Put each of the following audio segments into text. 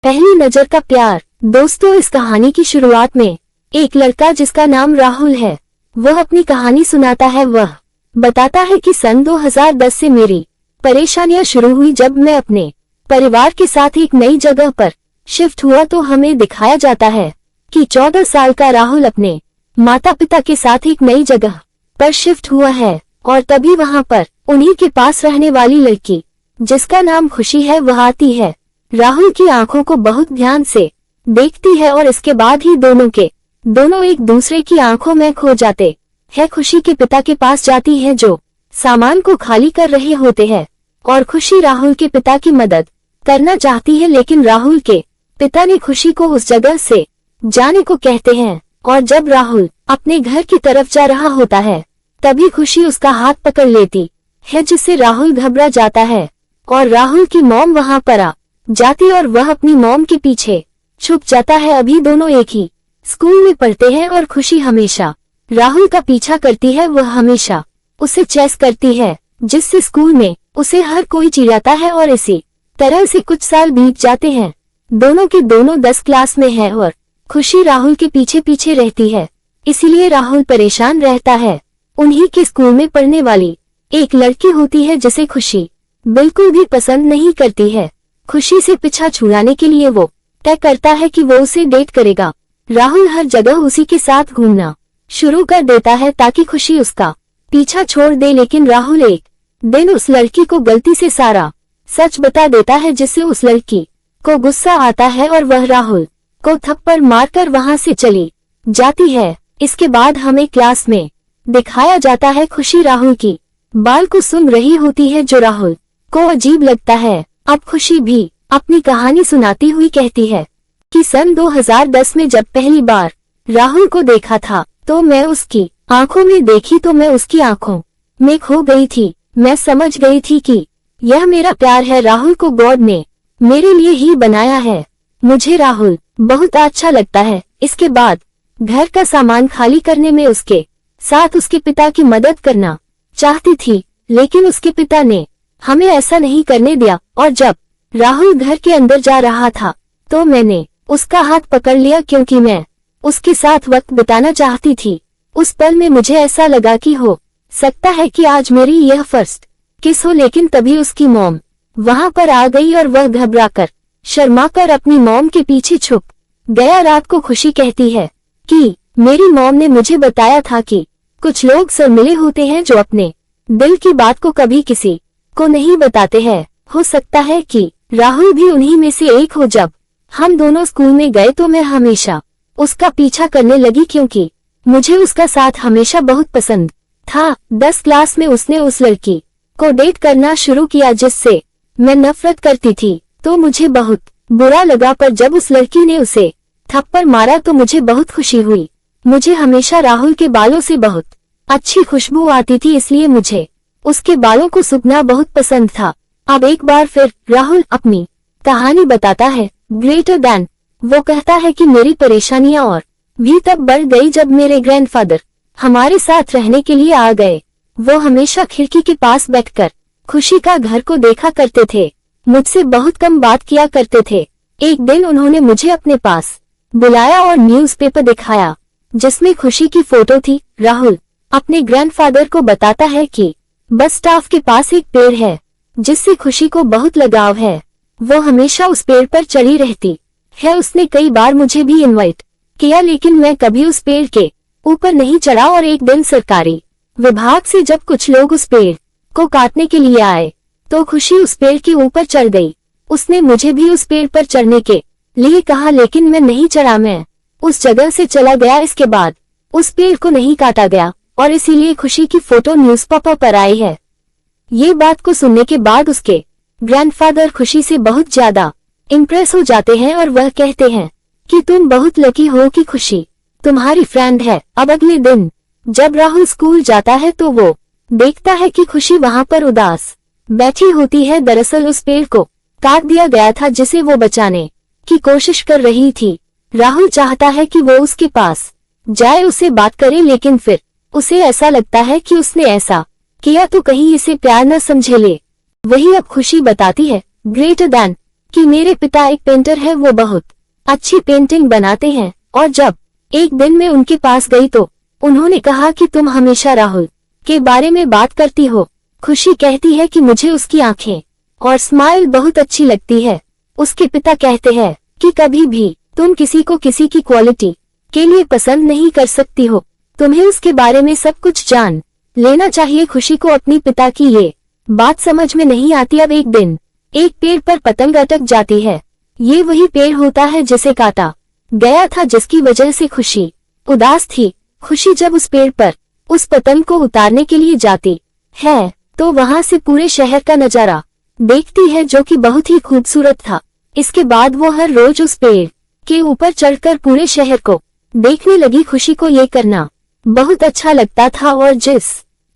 पहली नजर का प्यार। दोस्तों, इस कहानी की शुरुआत में एक लड़का जिसका नाम राहुल है, वह अपनी कहानी सुनाता है। वह बताता है कि सन 2010 से मेरी परेशानियां शुरू हुई जब मैं अपने परिवार के साथ एक नई जगह पर शिफ्ट हुआ। तो हमें दिखाया जाता है कि 14 साल का राहुल अपने माता पिता के साथ एक नई जगह पर शिफ्ट हुआ है और तभी वहां पर उन्हीं के पास रहने वाली लड़की जिसका नाम खुशी है वह आती है। राहुल की आंखों को बहुत ध्यान से देखती है और इसके बाद ही दोनों एक दूसरे की आंखों में खो जाते हैं। खुशी के पिता के पास जाती है जो सामान को खाली कर रहे होते हैं और खुशी राहुल के पिता की मदद करना चाहती है, लेकिन राहुल के पिता ने खुशी को उस जगह से जाने को कहते हैं। और जब राहुल अपने घर की तरफ जा रहा होता है तभी खुशी उसका हाथ पकड़ लेती है, जिससे राहुल घबरा जाता है और राहुल की मॉम वहां पर आ जाती और वह अपनी मॉम के पीछे छुप जाता है। अभी दोनों एक ही स्कूल में पढ़ते हैं और खुशी हमेशा राहुल का पीछा करती है। वह हमेशा उसे चेस करती है जिससे स्कूल में उसे हर कोई चिढ़ाता है और इसी तरह से कुछ साल बीत जाते हैं। दोनों के दोनों 10 क्लास में है और खुशी राहुल के पीछे पीछे रहती है, इसीलिए राहुल परेशान रहता है। उन्हीं के स्कूल में पढ़ने वाली एक लड़की होती है जिसे खुशी बिल्कुल भी पसंद नहीं करती है। खुशी से पीछा छुड़ाने के लिए वो तय करता है कि वो उसे डेट करेगा। राहुल हर जगह उसी के साथ घूमना शुरू कर देता है ताकि खुशी उसका पीछा छोड़ दे, लेकिन राहुल एक दिन उस लड़की को गलती से सारा सच बता देता है, जिससे उस लड़की को गुस्सा आता है और वह राहुल को थप्पड़ मारकर वहां से चली जाती है। इसके बाद हमें क्लास में दिखाया जाता है खुशी राहुल की बाल को सुन रही होती है जो राहुल को अजीब लगता है। अब खुशी भी अपनी कहानी सुनाती हुई कहती है कि सन 2010 में जब पहली बार राहुल को देखा था तो मैं उसकी आंखों में देखी तो मैं उसकी आंखों में खो गई थी। मैं समझ गई थी कि यह मेरा प्यार है। राहुल को गॉड ने मेरे लिए ही बनाया है। मुझे राहुल बहुत अच्छा लगता है। इसके बाद घर का सामान खाली करने में उसके साथ उसके पिता की मदद करना चाहती थी, लेकिन उसके पिता ने हमें ऐसा नहीं करने दिया और जब राहुल घर के अंदर जा रहा था तो मैंने उसका हाथ पकड़ लिया क्योंकि मैं उसके साथ वक्त बिताना चाहती थी। उस पल में मुझे ऐसा लगा कि हो सकता है कि आज मेरी यह फर्स्ट किस हो, लेकिन तभी उसकी मॉम वहां पर आ गई और वह घबराकर शर्माकर अपनी मॉम के पीछे छुप गया। रात को खुशी कहती है कि मेरी मॉम ने मुझे बताया था कि कुछ लोग शर्मीले होते हैं जो अपने दिल की बात को कभी किसी को नहीं बताते हैं। हो सकता है कि राहुल भी उन्हीं में से एक हो। जब हम दोनों स्कूल में गए तो मैं हमेशा उसका पीछा करने लगी क्योंकि मुझे उसका साथ हमेशा बहुत पसंद था। 10 क्लास में उसने उस लड़की को डेट करना शुरू किया जिससे मैं नफरत करती थी, तो मुझे बहुत बुरा लगा। पर जब उस लड़की ने उसे थप्पड़ मारा तो मुझे बहुत खुशी हुई। मुझे हमेशा राहुल के बालों से बहुत अच्छी खुशबू आती थी, इसलिए मुझे उसके बालों को सूखना बहुत पसंद था। अब एक बार फिर राहुल अपनी कहानी बताता है ग्रेटर देन। वो कहता है कि मेरी परेशानियां और भी तब बढ़ गई जब मेरे ग्रैंडफादर हमारे साथ रहने के लिए आ गए। वो हमेशा खिड़की के पास बैठकर खुशी का घर को देखा करते थे, मुझसे बहुत कम बात किया करते थे। एक दिन उन्होंने मुझे अपने पास बुलाया और न्यूज़पेपर दिखाया जिसमें खुशी की फोटो थी। राहुल अपने ग्रैंडफादर को बताता है कि बस स्टॉप के पास एक पेड़ है जिससे खुशी को बहुत लगाव है। वो हमेशा उस पेड़ पर चढ़ी रहती है। उसने कई बार मुझे भी इनवाइट किया, लेकिन मैं कभी उस पेड़ के ऊपर नहीं चढ़ा। और एक दिन सरकारी विभाग से जब कुछ लोग उस पेड़ को काटने के लिए आए तो खुशी उस पेड़ के ऊपर चढ़ गई। उसने मुझे भी उस पेड़ पर चढ़ने के लिए कहा, लेकिन मैं नहीं चढ़ा। मैं उस जगह से चला गया। इसके बाद उस पेड़ को नहीं काटा गया और इसीलिए खुशी की फोटो न्यूज़पेपर पर आई है। ये बात को सुनने के बाद उसके ग्रैंडफादर खुशी से बहुत ज्यादा इम्प्रेस हो जाते हैं और वह कहते हैं कि तुम बहुत लकी हो कि खुशी तुम्हारी फ्रेंड है। अब अगले दिन जब राहुल स्कूल जाता है तो वो देखता है कि खुशी वहां पर उदास बैठी होती है। दरअसल उस पेड़ को काट दिया गया था जिसे वो बचाने की कोशिश कर रही थी। राहुल चाहता है कि वो उसके पास जाए, उसे बात करे, लेकिन फिर उसे ऐसा लगता है कि उसने ऐसा किया तो कहीं इसे प्यार न समझे ले। वही अब खुशी बताती है ग्रेटर देन। कि मेरे पिता एक पेंटर है, वो बहुत अच्छी पेंटिंग बनाते हैं। और जब एक दिन मैं उनके पास गई तो उन्होंने कहा कि तुम हमेशा राहुल के बारे में बात करती हो। खुशी कहती है कि मुझे उसकी आंखें और स्माइल बहुत अच्छी लगती है। उसके पिता कहते हैं कि कभी भी तुम किसी को किसी की क्वालिटी के लिए पसंद नहीं कर सकती हो, तुम्हें उसके बारे में सब कुछ जान लेना चाहिए। खुशी को अपनी पिता की ये बात समझ में नहीं आती। अब एक दिन एक पेड़ पर पतंग अटक जाती है। ये वही पेड़ होता है जिसे काटा गया था, जिसकी वजह से खुशी उदास थी। खुशी जब उस पेड़ पर उस पतंग को उतारने के लिए जाती है तो वहां से पूरे शहर का नजारा देखती है, जो कि बहुत ही खूबसूरत था। इसके बाद वो हर रोज उस पेड़ के ऊपर चढ़कर पूरे शहर को देखने लगी। खुशी को ये करना बहुत अच्छा लगता था और जिस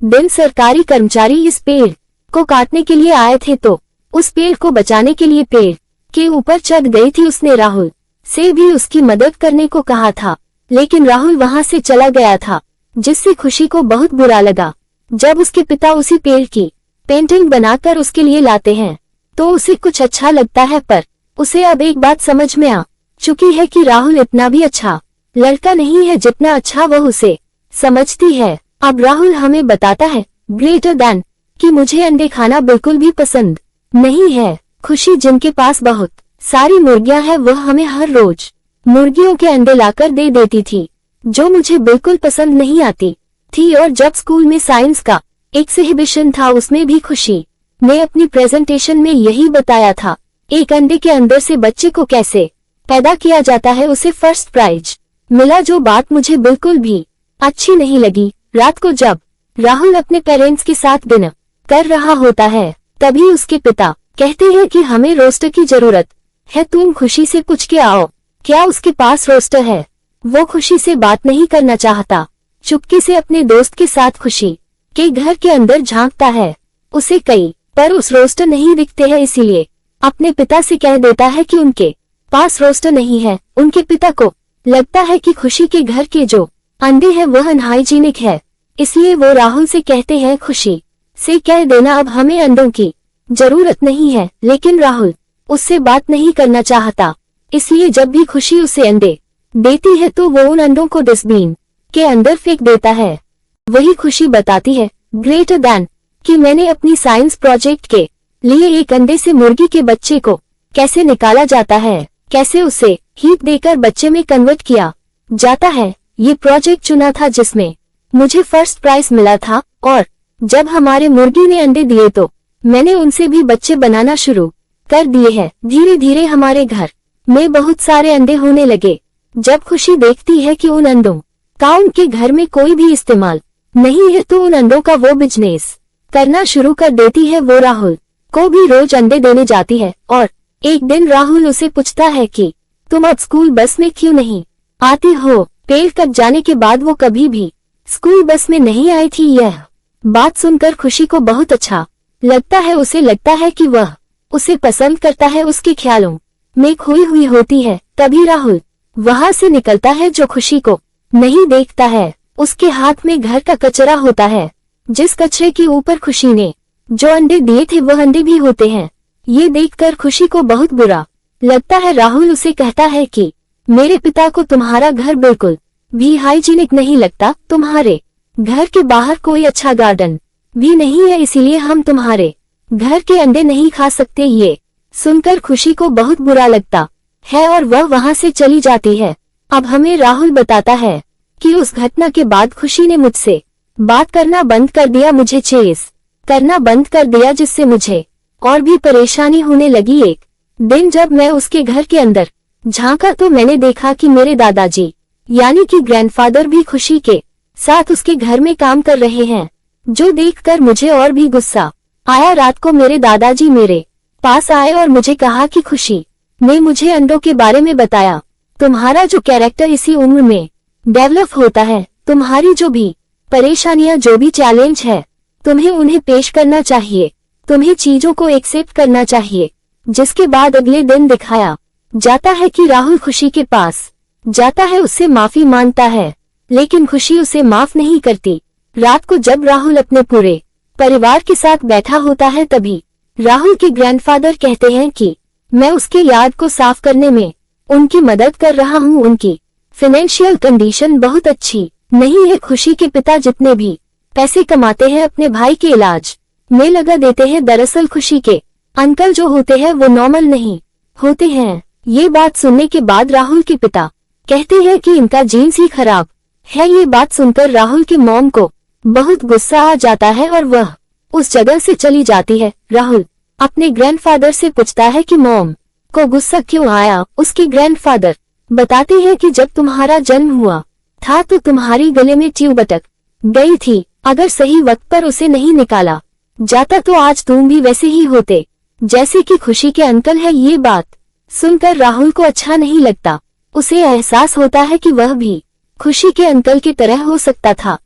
दिन सरकारी कर्मचारी इस पेड़ को काटने के लिए आए थे तो उस पेड़ को बचाने के लिए पेड़ के ऊपर चढ़ गई थी। उसने राहुल से भी उसकी मदद करने को कहा था, लेकिन राहुल वहां से चला गया था, जिससे खुशी को बहुत बुरा लगा। जब उसके पिता उसी पेड़ की पेंटिंग बनाकर उसके लिए लाते हैं तो उसे कुछ अच्छा लगता है, पर उसे अब एक बात समझ में आ चुकी है कि राहुल इतना भी अच्छा लड़का नहीं है जितना अच्छा वह उसे समझती है। अब राहुल हमें बताता है ग्रेटर देन कि मुझे अंडे खाना बिल्कुल भी पसंद नहीं है। खुशी जिनके पास बहुत सारी मुर्गियां हैं, वह हमें हर रोज मुर्गियों के अंडे लाकर दे देती थी, जो मुझे बिल्कुल पसंद नहीं आती थी। और जब स्कूल में साइंस का एक्सिबिशन था, उसमें भी खुशी ने अपनी प्रेजेंटेशन में यही बताया था, एक अंडे के अंदर से बच्चे को कैसे पैदा किया जाता है। उसे फर्स्ट प्राइज मिला, जो बात मुझे बिल्कुल भी अच्छी नहीं लगी। रात को जब राहुल अपने पेरेंट्स के साथ डिनर कर रहा होता है, तभी उसके पिता कहते हैं कि हमें रोस्टर की जरूरत है, तुम खुशी से पूछ के आओ क्या उसके पास रोस्टर है। वो खुशी से बात नहीं करना चाहता, चुपके से अपने दोस्त के साथ खुशी के घर के अंदर झांकता है। उसे कई पर उस रोस्टर नहीं दिखते हैं, इसीलिए अपने पिता से कह देता है कि उनके पास रोस्टर नहीं है। उनके पिता को लगता है कि खुशी के घर के जो अंडे हैं वह अनहाइजीनिक है, इसलिए वो राहुल से कहते हैं खुशी से कह देना अब हमें अंडों की जरूरत नहीं है। लेकिन राहुल उससे बात नहीं करना चाहता, इसलिए जब भी खुशी उसे अंडे देती है तो वो उन अंडों को डस्टबिन के अंदर फेंक देता है। वही खुशी बताती है ग्रेटर देन कि मैंने अपनी साइंस प्रोजेक्ट के लिए एक अंडे से मुर्गी के बच्चे को कैसे निकाला जाता है, कैसे उसे हीट देकर बच्चे में कन्वर्ट किया जाता है। ये प्रोजेक्ट चुना था जिसमें मुझे फर्स्ट प्राइज मिला था, और जब हमारे मुर्गी ने अंडे दिए तो मैंने उनसे भी बच्चे बनाना शुरू कर दिए हैं। धीरे धीरे हमारे घर में बहुत सारे अंडे होने लगे। जब खुशी देखती है कि उन अंडों का उनके घर में कोई भी इस्तेमाल नहीं है तो उन अंडों का वो बिजनेस करना शुरू कर देती है। वो राहुल को भी रोज अंडे देने जाती है, और एक दिन राहुल उसे पूछता है कि तुम अब स्कूल बस में क्यों नहीं आती हो। पेड़ कट जाने के बाद वो कभी भी स्कूल बस में नहीं आई थी। यह बात सुनकर खुशी को बहुत अच्छा लगता है। उसे लगता है कि वह उसे पसंद करता है, उसके ख्यालों में खोई हुई होती है। तभी राहुल वहां से निकलता है, जो खुशी को नहीं देखता है। उसके हाथ में घर का कचरा होता है, जिस कचरे के ऊपर खुशी ने जो अंडे दिए थे वह अंडे भी होते हैं। ये देखकर खुशी को बहुत बुरा लगता है। राहुल उसे कहता है कि मेरे पिता को तुम्हारा घर बिल्कुल भी हाइजीनिक नहीं लगता, तुम्हारे घर के बाहर कोई अच्छा गार्डन भी नहीं है, इसीलिए हम तुम्हारे घर के अंडे नहीं खा सकते। ये सुनकर खुशी को बहुत बुरा लगता है और वह वहां से चली जाती है। अब हमें राहुल बताता है कि उस घटना के बाद खुशी ने मुझसे बात करना बंद कर दिया, मुझे चेस करना बंद कर दिया, जिससे मुझे और भी परेशानी होने लगी। एक दिन जब मैं उसके घर के अंदर झांका तो मैंने देखा कि मेरे दादाजी यानी कि ग्रैंडफादर भी खुशी के साथ उसके घर में काम कर रहे हैं, जो देखकर मुझे और भी गुस्सा आया। रात को मेरे दादाजी मेरे पास आए और मुझे कहा कि खुशी ने मुझे अंडों के बारे में बताया, तुम्हारा जो कैरेक्टर इसी उम्र में डेवलप होता है, तुम्हारी जो भी परेशानियां, जो भी चैलेंज है, तुम्हें उन्हें पेश करना चाहिए, तुम्हें चीजों को एक्सेप्ट करना चाहिए। जिसके बाद अगले दिन दिखाया जाता है कि राहुल खुशी के पास जाता है, उससे माफी मांगता है, लेकिन खुशी उसे माफ नहीं करती। रात को जब राहुल अपने पूरे परिवार के साथ बैठा होता है, तभी राहुल के ग्रैंडफादर कहते हैं कि मैं उसके याद को साफ करने में उनकी मदद कर रहा हूँ। उनकी फाइनेंशियल कंडीशन बहुत अच्छी नहीं है। खुशी के पिता जितने भी पैसे कमाते हैं अपने भाई के इलाज में लगा देते हैं। दरअसल खुशी के अंकल जो होते हैं वो नॉर्मल नहीं होते हैं। ये बात सुनने के बाद राहुल के पिता कहते हैं कि इनका जीन्स ही खराब है। ये बात सुनकर राहुल की मॉम को बहुत गुस्सा आ जाता है और वह उस जगह से चली जाती है। राहुल अपने ग्रैंडफादर से पूछता है कि मॉम को गुस्सा क्यों आया। उसके ग्रैंडफादर बताते हैं कि जब तुम्हारा जन्म हुआ था तो तुम्हारी गले में ट्यूब अटक गई थी। अगर सही वक्त पर उसे नहीं निकाला जाता तो आज तुम भी वैसे ही होते जैसे कि खुशी के अंकल है। ये बात सुनकर राहुल को अच्छा नहीं लगता। उसे एहसास होता है कि वह भी खुशी के अंकल की तरह हो सकता था।